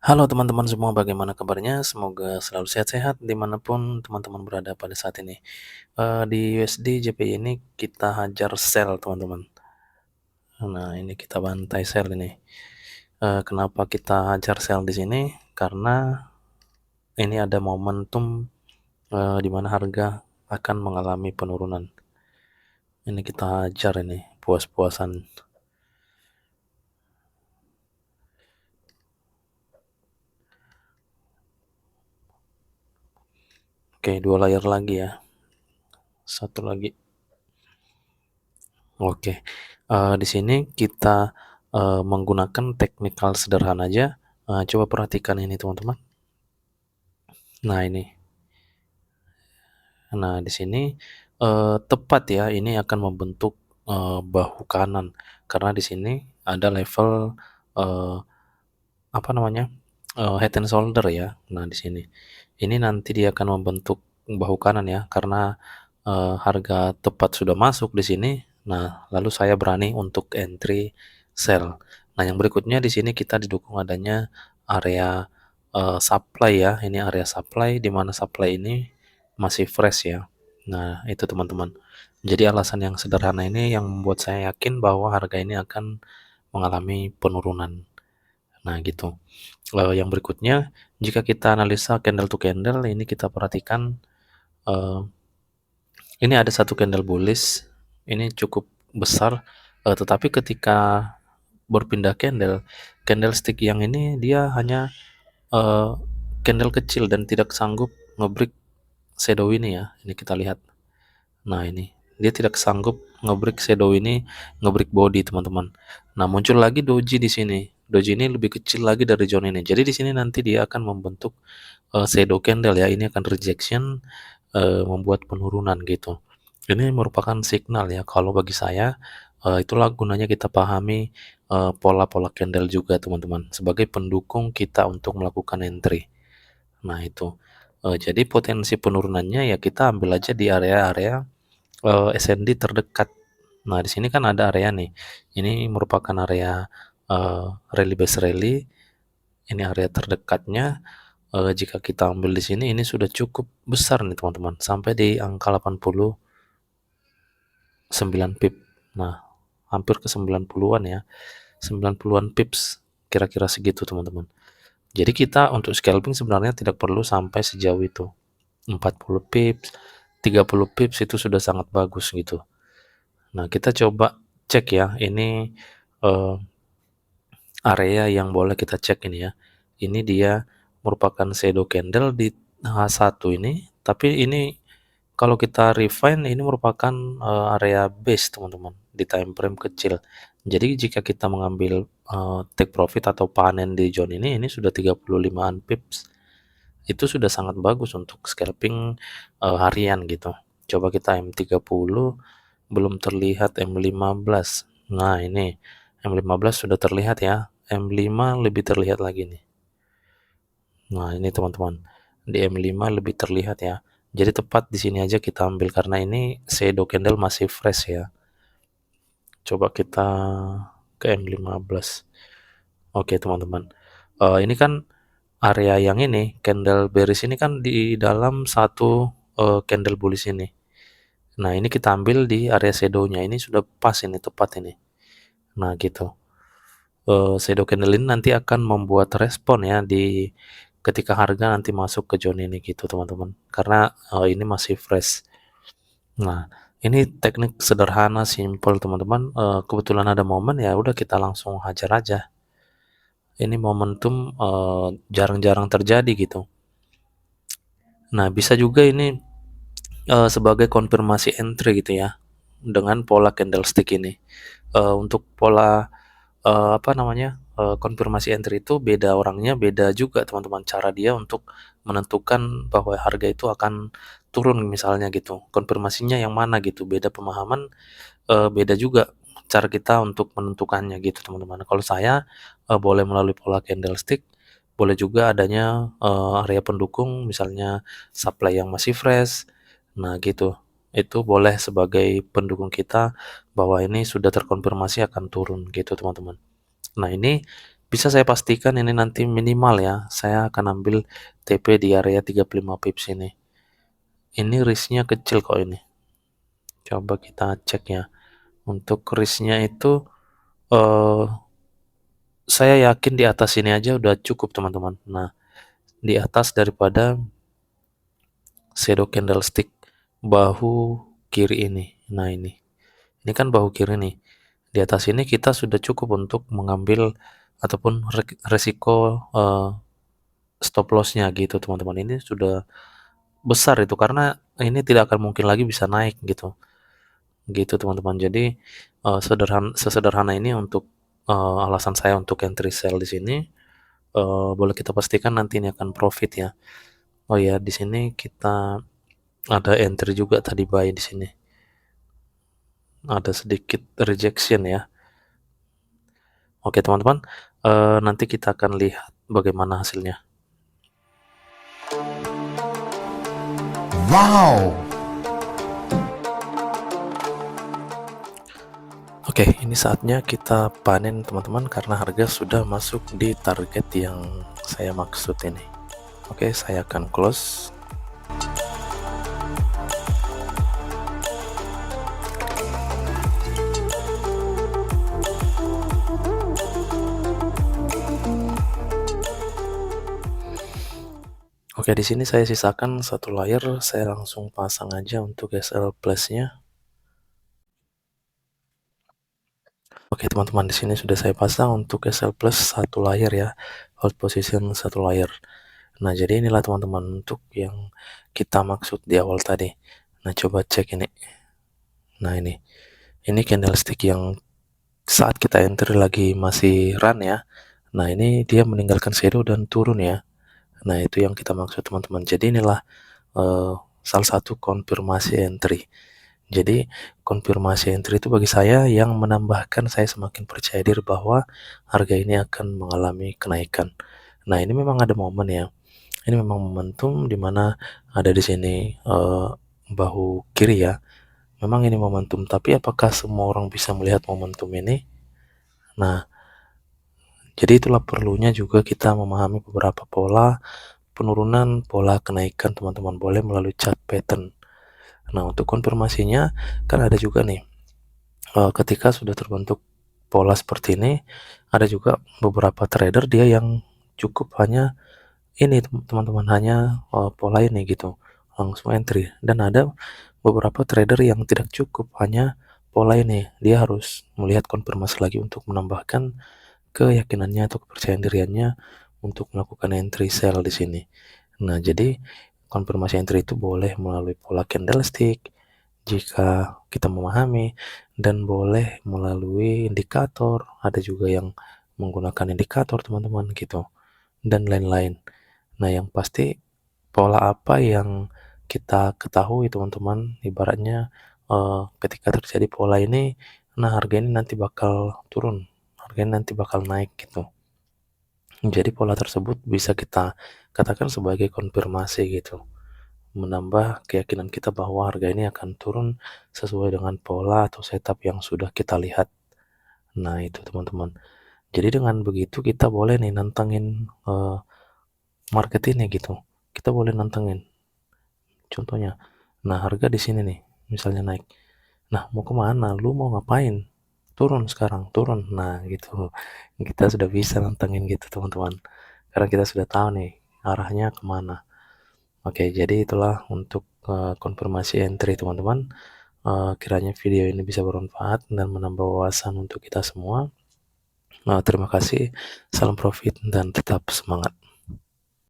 Halo teman-teman semua, bagaimana kabarnya? Semoga selalu sehat-sehat dimanapun teman-teman berada pada saat ini. Di USD JPY ini kita hajar sell teman-teman. Nah ini kita bantai sell ini. Kenapa kita hajar sell di sini? Karena ini ada momentum di mana harga akan mengalami penurunan. Ini kita hajar ini puas-puasan. Oke, dua layar lagi ya. Satu lagi. Oke, di sini kita menggunakan teknikal sederhana aja. Coba perhatikan ini teman-teman. Nah ini, nah di sini tepat ya, ini akan membentuk bahu kanan karena di sini ada level eh, apa namanya head and shoulder ya. Nah di sini, ini nanti dia akan membentuk bahu kanan ya karena harga tepat sudah masuk di sini. Nah, lalu saya berani untuk entry sell. Nah, yang berikutnya di sini kita didukung adanya area supply ya. Ini area supply di mana supply ini masih fresh ya. Nah, itu teman-teman. Jadi alasan yang sederhana ini yang membuat saya yakin bahwa harga ini akan mengalami penurunan. Nah, gitu. Yang berikutnya, jika kita analisa candle to candle, ini kita perhatikan eh, ini ada satu candle bullish, ini cukup besar, tetapi ketika berpindah candlestick yang ini dia hanya eh, candle kecil dan tidak sanggup ngebreak shadow ini ya. Ini kita lihat. Nah ini dia tidak sanggup ngebreak shadow ini, ngebreak body teman-teman. Nah muncul lagi doji di sini. Doji ini lebih kecil lagi dari zone ini. Jadi di sini nanti dia akan membentuk shadow candle ya. Ini akan rejection, membuat penurunan gitu. Ini merupakan signal ya, kalau bagi saya itulah gunanya kita pahami pola-pola candle juga teman-teman, sebagai pendukung kita untuk melakukan entry. Nah itu, jadi potensi penurunannya ya kita ambil aja di area-area SND terdekat. Nah di sini kan ada area nih, ini merupakan area rally base rally, ini area terdekatnya. Jika kita ambil di sini, ini sudah cukup besar nih teman-teman, sampai di angka 89 pip. Nah, hampir ke 90-an ya. 90-an pips kira-kira segitu, teman-teman. Jadi kita untuk scalping sebenarnya tidak perlu sampai sejauh itu. 40 pips, 30 pips itu sudah sangat bagus gitu. Nah, kita coba cek ya. Ini eh, area yang boleh kita cek ini ya. Ini dia merupakan shadow candle di H1 ini, tapi ini kalau kita refine ini merupakan area base teman-teman di time frame kecil. Jadi jika kita mengambil take profit atau panen di zone ini sudah 35an pips. Itu sudah sangat bagus untuk scalping harian gitu. Coba kita M30 belum terlihat M15. Nah, ini M15 sudah terlihat ya. M5 lebih terlihat lagi nih. Nah, ini teman-teman. Di M5 lebih terlihat ya. Jadi tepat di sini aja kita ambil karena ini shadow candle masih fresh ya. Coba kita ke M15. Oke, teman-teman. Ini kan area yang ini, candle bearish ini kan di dalam satu candle bullish ini. Nah, ini kita ambil di area shadow-nya. Ini sudah pas ini, tepat ini. Nah, gitu. Shadow candle ini nanti akan membuat respon ya di ketika harga nanti masuk ke zone ini gitu teman-teman, karena ini masih fresh. Nah ini teknik sederhana, simple teman-teman. Kebetulan ada momen ya udah kita langsung hajar aja. Ini momentum jarang-jarang terjadi gitu. Nah bisa juga ini sebagai konfirmasi entry gitu ya, dengan pola candlestick ini. Untuk pola apa namanya konfirmasi entry itu beda orangnya, beda juga teman-teman cara dia untuk menentukan bahwa harga itu akan turun misalnya gitu. Konfirmasinya yang mana gitu, beda pemahaman, beda juga cara kita untuk menentukannya gitu teman-teman. Kalau saya boleh melalui pola candlestick, boleh juga adanya area pendukung misalnya supply yang masih fresh. Nah gitu, itu boleh sebagai pendukung kita bahwa ini sudah terkonfirmasi akan turun gitu teman-teman. Nah ini Bisa saya pastikan ini nanti minimal ya, saya akan ambil TP di area 35 pips ini. Ini risknya kecil kok ini. Coba kita cek ya. Untuk risknya itu eh, saya yakin di atas ini aja udah cukup teman-teman. Nah, di atas daripada shadow candlestick bahu kiri ini. Nah, ini kan bahu kiri nih. Di atas ini kita sudah cukup untuk mengambil ataupun resiko stop lossnya gitu teman-teman. Ini sudah besar itu karena ini tidak akan mungkin lagi bisa naik gitu teman-teman. Jadi sesederhana ini untuk alasan saya untuk entry sell di sini. Boleh kita pastikan nanti ini akan profit ya. Oh ya, di sini kita ada entry juga tadi buy di sini. Ada sedikit rejection ya. Oke teman-teman, nanti kita akan lihat bagaimana hasilnya. Wow. Oke, ini saatnya kita panen teman-teman karena harga sudah masuk di target yang saya maksud ini. Oke, saya akan close. Oke, di sini saya sisakan satu layer, saya langsung pasang aja untuk SL plus-nya. Oke, teman-teman, di sini sudah saya pasang untuk SL plus satu layer ya, hold position satu layer. Nah, jadi inilah teman-teman untuk yang kita maksud di awal tadi. Nah, coba cek ini. Nah, ini candlestick yang saat kita enter lagi masih run ya. Nah, ini dia meninggalkan shadow dan turun ya. Nah, itu yang kita maksud teman-teman. Jadi inilah salah satu konfirmasi entry. Jadi konfirmasi entry itu bagi saya yang menambahkan saya semakin percaya diri bahwa harga ini akan mengalami kenaikan. Nah, ini memang ada momen ya. Ini memang momentum di mana ada di sini bahu kiri ya. Memang ini momentum, tapi apakah semua orang bisa melihat momentum ini? Nah, jadi itulah perlunya juga kita memahami beberapa pola penurunan, pola kenaikan teman-teman boleh melalui chart pattern. Nah, untuk konfirmasinya kan ada juga nih, ketika sudah terbentuk pola seperti ini, ada juga beberapa trader dia yang cukup hanya ini teman-teman, hanya pola ini gitu, langsung entry. Dan ada beberapa trader yang tidak cukup hanya pola ini, dia harus melihat konfirmasi lagi untuk menambahkan keyakinannya atau kepercayaan diriannya untuk melakukan entry sell di sini. Nah, jadi konfirmasi entry itu boleh melalui pola candlestick jika kita memahami, dan boleh melalui indikator, ada juga yang menggunakan indikator teman-teman gitu, dan lain-lain. Nah, yang pasti pola apa yang kita ketahui teman-teman, ibaratnya ketika terjadi pola ini, nah harga ini nanti bakal turun, harga ini nanti bakal naik gitu. Jadi pola tersebut bisa kita katakan sebagai konfirmasi gitu, menambah keyakinan kita bahwa harga ini akan turun sesuai dengan pola atau setup yang sudah kita lihat. Nah, itu teman-teman. Jadi dengan begitu kita boleh nih nantengin market ini gitu. Kita boleh nantengin. Contohnya, nah harga di sini nih, misalnya naik. Nah, mau kemana? Lu mau ngapain? Turun sekarang, turun. Nah, gitu. Kita sudah bisa nantengin gitu teman-teman. Karena kita sudah tahu nih arahnya kemana. Oke, jadi itulah untuk konfirmasi entry teman-teman. Kiranya video ini bisa bermanfaat dan menambah wawasan untuk kita semua. Terima kasih, salam profit dan tetap semangat.